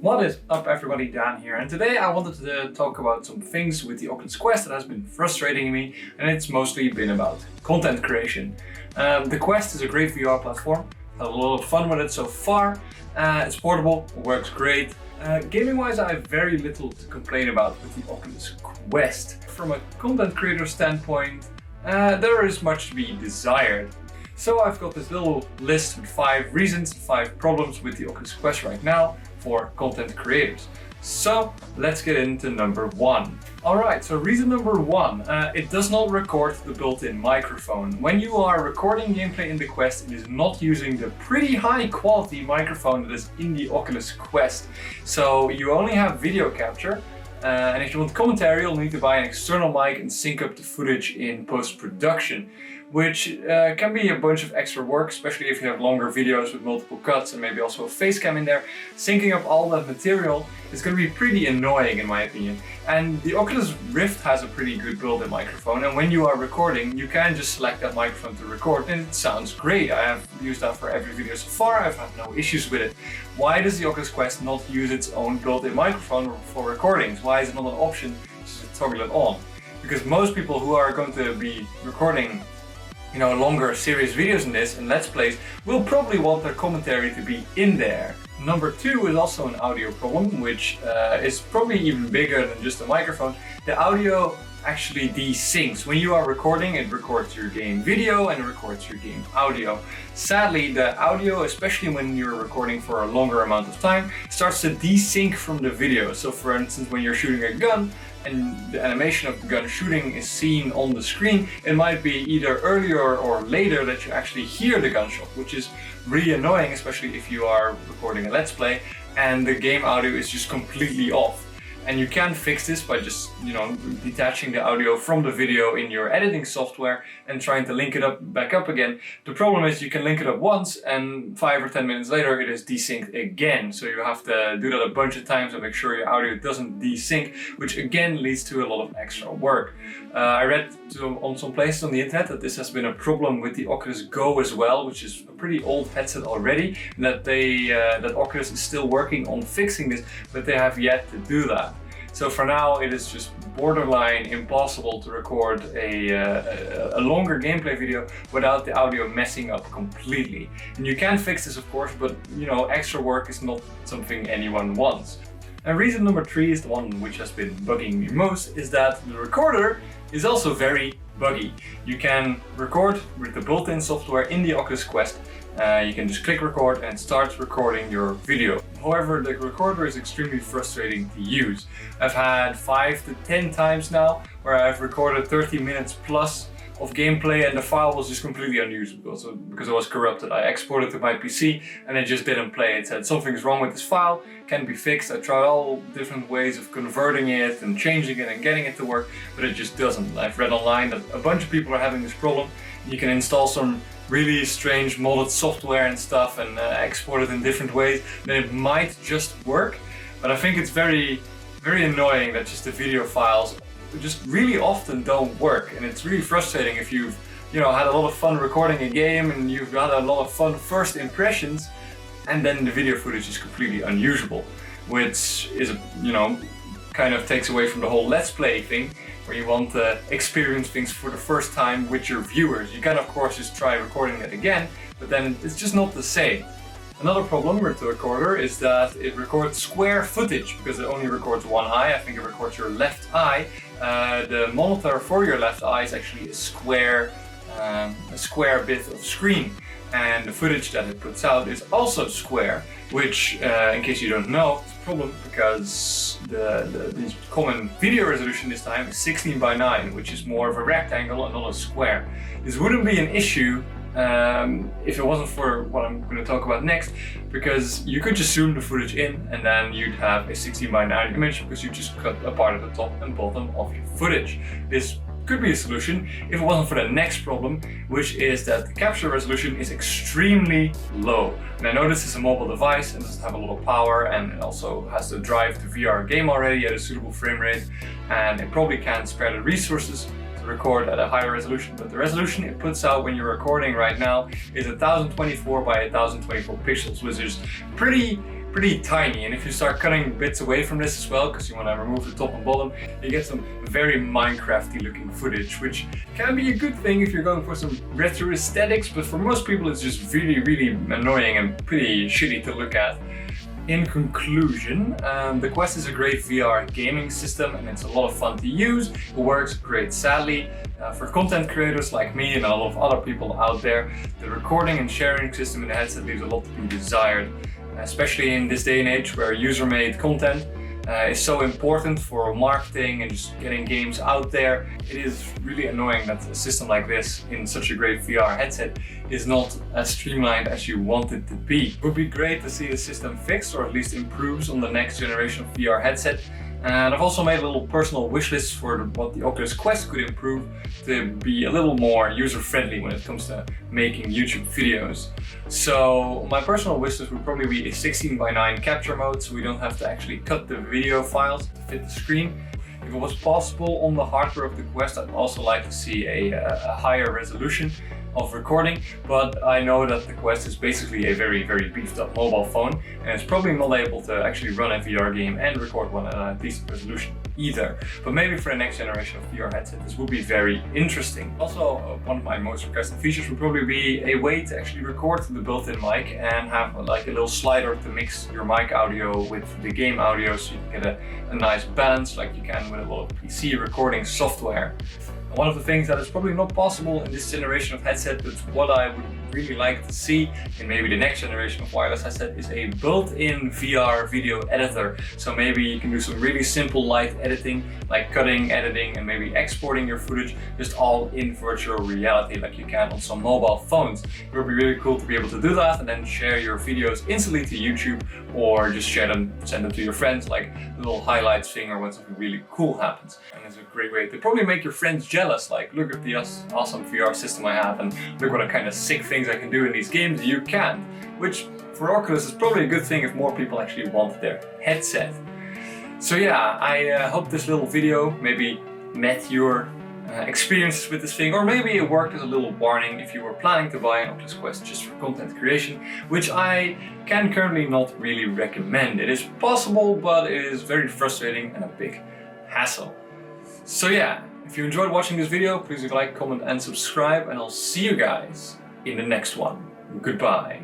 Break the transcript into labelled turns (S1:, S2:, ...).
S1: What is up everybody, Dan here, and today I wanted to talk about some things with the Oculus Quest that has been frustrating me, and it's mostly been about content creation. The Quest is a great VR platform, had a lot of fun with it so far, it's portable, it works great. Gaming wise I have very little to complain about with the Oculus Quest. From a content creator standpoint, there is much to be desired. So I've got this little list with 5 reasons, 5 problems with the Oculus Quest right now for content creators. So let's get into number 1. Alright, so reason number 1, it does not record the built-in microphone. When you are recording gameplay in the Quest, it is not using the pretty high quality microphone that is in the Oculus Quest. So you only have video capture, and if you want commentary, you'll need to buy an external mic and sync up the footage in post-production, which can be a bunch of extra work, especially if you have longer videos with multiple cuts and maybe also a face cam in there. Syncing up all that material is going to be pretty annoying in my opinion. And the Oculus Rift has a pretty good built-in microphone, and when you are recording, you can just select that microphone to record and it sounds great. I have used that for every video so far, I've had no issues with it. Why does the Oculus Quest not use its own built-in microphone for recordings? Why is it not an option to toggle it on? Because most people who are going to be recording longer serious videos in this and let's plays will probably want their commentary to be in there. Number 2 is also an audio problem, which is probably even bigger than just a microphone. The audio actually desyncs. When you are recording, it records your game video and it records your game audio. Sadly, the audio, especially when you're recording for a longer amount of time, starts to desync from the video. So for instance, when you're shooting a gun and the animation of the gun shooting is seen on the screen, it might be either earlier or later that you actually hear the gunshot, which is really annoying, especially if you are recording a let's play and the game audio is just completely off. And you can fix this by just, detaching the audio from the video in your editing software and trying to link it back up again. The problem is you can link it up once and 5 or 10 minutes later it is desynced again. So you have to do that a bunch of times and make sure your audio doesn't desync, which again leads to a lot of extra work. I read on some places on the internet that this has been a problem with the Oculus Go as well, which is a pretty old headset already, and that that Oculus is still working on fixing this, but they have yet to do that. So for now it is just borderline impossible to record a longer gameplay video without the audio messing up completely. And you can fix this of course, but extra work is not something anyone wants. And reason number 3 is the one which has been bugging me most, is that the recorder is also very buggy. You can record with the built-in software in the Oculus Quest. You can just click record and it starts recording your video. However, the recorder is extremely frustrating to use. I've had 5 to 10 times now where I've recorded 30 minutes plus of gameplay and the file was just completely unusable because it was corrupted. I exported to my PC and it just didn't play. It said something's wrong with this file, can be fixed. I tried all different ways of converting it and changing it and getting it to work, but it just doesn't. I've read online that a bunch of people are having this problem. You can install some really strange modded software and stuff and export it in different ways, then it might just work. But I think it's very, very annoying that just the video files just really often don't work, and it's really frustrating if you've had a lot of fun recording a game and you've had a lot of fun first impressions and then the video footage is completely unusable, which is kind of takes away from the whole let's play thing where you want to experience things for the first time with your viewers. You can of course just try recording it again, but then it's just not the same. Another problem with the recorder is that it records square footage because it only records one eye. I think it records your left eye. The monitor for your left eye is actually a square bit of screen, and the footage that it puts out is also square, which in case you don't know, is a problem because the common video resolution this time is 16:9, which is more of a rectangle and not a square. This wouldn't be an issue if it wasn't for what I'm going to talk about next, because you could just zoom the footage in and then you'd have a 16:9 image because you just cut a part of the top and bottom of your footage. This could be a solution if it wasn't for the next problem, which is that the capture resolution is extremely low. And I know this is a mobile device and doesn't have a lot of power, and it also has to drive the VR game already at a suitable frame rate, and it probably can't spare the resources to record at a higher resolution, but the resolution it puts out when you're recording right now is 1024 by 1024 pixels, which is pretty pretty tiny, and if you start cutting bits away from this as well, because you want to remove the top and bottom, you get some very Minecrafty looking footage, which can be a good thing if you're going for some retro aesthetics, but for most people it's just really annoying and pretty shitty to look at. In conclusion, the Quest is a great VR gaming system and it's a lot of fun to use. It works great. Sadly, for content creators like me and a lot of other people out there, the recording and sharing system in the headset leaves a lot to be desired, especially in this day and age where user-made content is so important for marketing and just getting games out there. It is really annoying that a system like this in such a great VR headset is not as streamlined as you want it to be. It would be great to see the system fixed or at least improves on the next generation of VR headset. And I've also made a little personal wish list for what the Oculus Quest could improve to be a little more user-friendly when it comes to making YouTube videos. So my personal wish list would probably be a 16:9 capture mode, so we don't have to actually cut the video files to fit the screen. If it was possible on the hardware of the Quest, I'd also like to see a higher resolution of recording, but I know that the Quest is basically a very beefed up mobile phone and it's probably not able to actually run a VR game and record one at a decent resolution either. But maybe for the next generation of VR headset this would be very interesting. Also, one of my most requested features would probably be a way to actually record the built-in mic and have like a little slider to mix your mic audio with the game audio so you can get a nice balance like you can with a lot of PC recording software. One of the things that is probably not possible in this generation of headset, but what I would really like to see in maybe the next generation of wireless headset is a built-in VR video editor. So maybe you can do some really simple light editing, like cutting, editing, and maybe exporting your footage just all in virtual reality like you can on some mobile phones. It would be really cool to be able to do that and then share your videos instantly to YouTube or just share them, send them to your friends like a little highlights thing or when something really cool happens. And it's a great way to probably make your friends jealous, like look at the awesome VR system I have and look what kind of sick things I can do in these games you can't. Which for Oculus is probably a good thing if more people actually want their headset. So yeah, I hope this little video maybe met your experiences with this thing, or maybe it worked as a little warning if you were planning to buy an Oculus Quest just for content creation, which I can currently not really recommend. It is possible, but it is very frustrating and a big hassle. So yeah, if you enjoyed watching this video, please leave a like, comment and subscribe, and I'll see you guys in the next one. Goodbye.